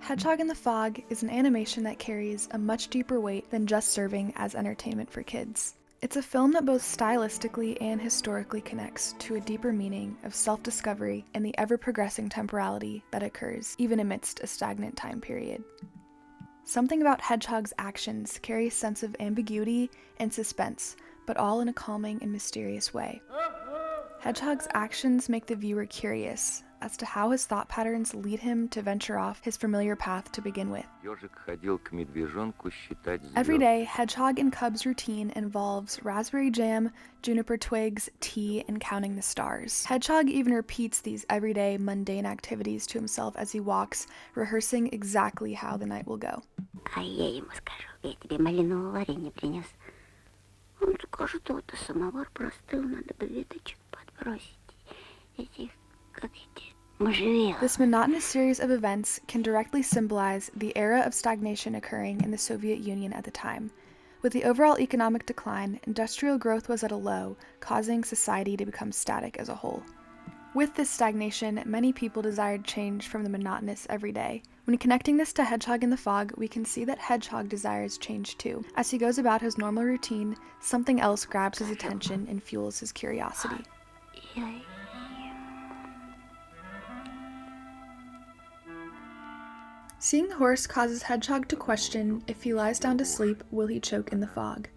Hedgehog in the Fog is an animation that carries a much deeper weight than just serving as entertainment for kids. It's a film that both stylistically and historically connects to a deeper meaning of self-discovery and the ever-progressing temporality that occurs even amidst a stagnant time period. Something about Hedgehog's actions carries a sense of ambiguity and suspense, but all in a calming and mysterious way. Hedgehog's actions make the viewer curious as to how his thought patterns lead him to venture off his familiar path to begin with. Every day, Hedgehog and Cub's routine involves raspberry jam, juniper twigs, tea, and counting the stars. Hedgehog even repeats these everyday, mundane activities to himself as he walks, rehearsing exactly how the night will go. А я ему скажу, я тебе малинового варенья принес. Он скажет, вот самовар простыл, надо бы веточек подбросить. Этих, как эти, можжевелок. This monotonous series of events can directly symbolize the era of stagnation occurring in the Soviet Union at the time. With the overall economic decline, industrial growth was at a low, causing society to become static as a whole. With this stagnation, many people desired change from the monotonous everyday. When connecting this to Hedgehog in the Fog, we can see that Hedgehog desires change too. As he goes about his normal routine, something else grabs his attention and fuels his curiosity. Seeing the horse causes Hedgehog to question if he lies down to sleep, will he choke in the fog?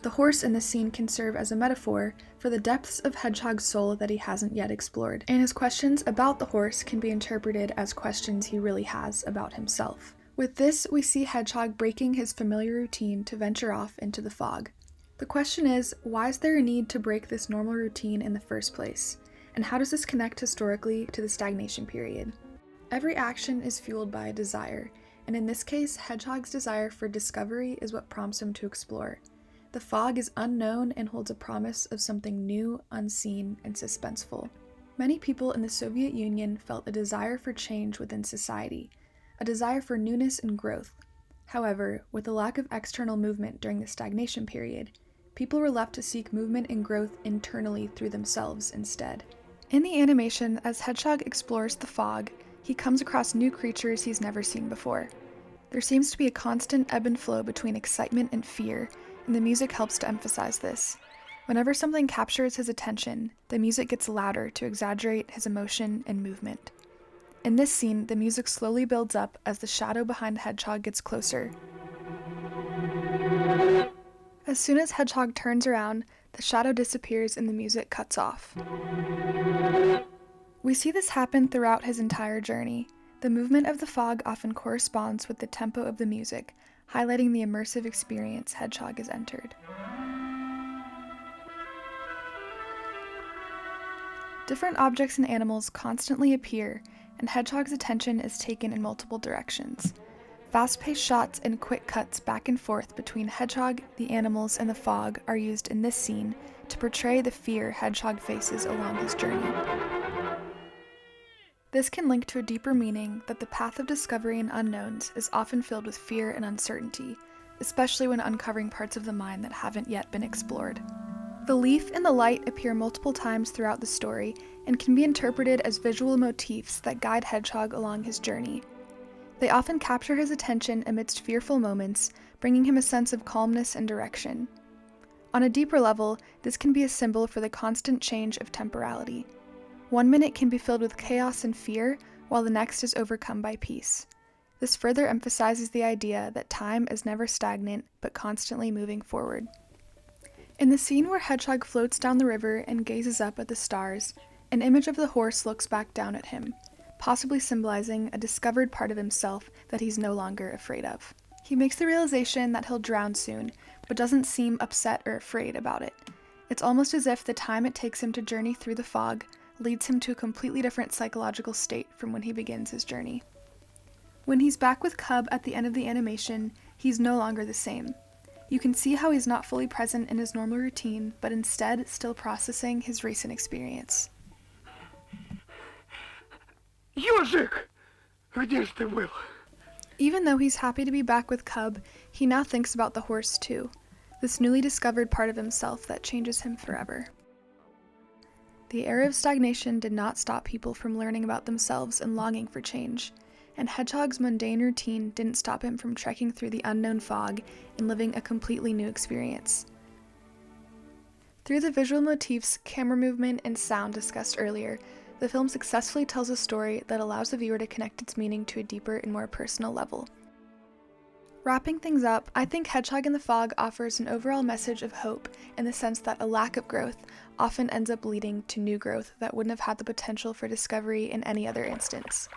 The horse in this scene can serve as a metaphor for the depths of Hedgehog's soul that he hasn't yet explored, and his questions about the horse can be interpreted as questions he really has about himself. With this, we see Hedgehog breaking his familiar routine to venture off into the fog. The question is, why is there a need to break this normal routine in the first place? And how does this connect historically to the stagnation period? Every action is fueled by a desire, and in this case, Hedgehog's desire for discovery is what prompts him to explore. The fog is unknown and holds a promise of something new, unseen, and suspenseful. Many people in the Soviet Union felt a desire for change within society, a desire for newness and growth. However, with the lack of external movement during the stagnation period, people were left to seek movement and growth internally through themselves instead. In the animation, as Hedgehog explores the fog, he comes across new creatures he's never seen before. There seems to be a constant ebb and flow between excitement and fear, and the music helps to emphasize this. Whenever something captures his attention, the music gets louder to exaggerate his emotion and movement. In this scene, the music slowly builds up as the shadow behind Hedgehog gets closer. As soon as Hedgehog turns around, the shadow disappears and the music cuts off. We see this happen throughout his entire journey. The movement of the fog often corresponds with the tempo of the music, highlighting the immersive experience Hedgehog has entered. Different objects and animals constantly appear, and Hedgehog's attention is taken in multiple directions. Fast-paced shots and quick cuts back and forth between Hedgehog, the animals, and the fog are used in this scene to portray the fear Hedgehog faces along his journey. This can link to a deeper meaning that the path of discovery and unknowns is often filled with fear and uncertainty, especially when uncovering parts of the mind that haven't yet been explored. The leaf and the light appear multiple times throughout the story and can be interpreted as visual motifs that guide Hedgehog along his journey. They often capture his attention amidst fearful moments, bringing him a sense of calmness and direction. On a deeper level, this can be a symbol for the constant change of temporality. 1 minute can be filled with chaos and fear, while the next is overcome by peace. This further emphasizes the idea that time is never stagnant, but constantly moving forward. In the scene where Hedgehog floats down the river and gazes up at the stars, an image of the horse looks back down at him, possibly symbolizing a discovered part of himself that he's no longer afraid of. He makes the realization that he'll drown soon, but doesn't seem upset or afraid about it. It's almost as if the time it takes him to journey through the fog leads him to a completely different psychological state from when he begins his journey. When he's back with Cub at the end of the animation, he's no longer the same. You can see how he's not fully present in his normal routine, but instead still processing his recent experience. Ёжик! Где ж ты был? Even though he's happy to be back with Cub, he now thinks about the horse too, this newly discovered part of himself that changes him forever. The era of stagnation did not stop people from learning about themselves and longing for change. and Hedgehog's mundane routine didn't stop him from trekking through the unknown fog and living a completely new experience. Through the visual motifs, camera movement, and sound discussed earlier, the film successfully tells a story that allows the viewer to connect its meaning to a deeper and more personal level. Wrapping things up, I think Hedgehog in the Fog offers an overall message of hope in the sense that a lack of growth often ends up leading to new growth that wouldn't have had the potential for discovery in any other instance.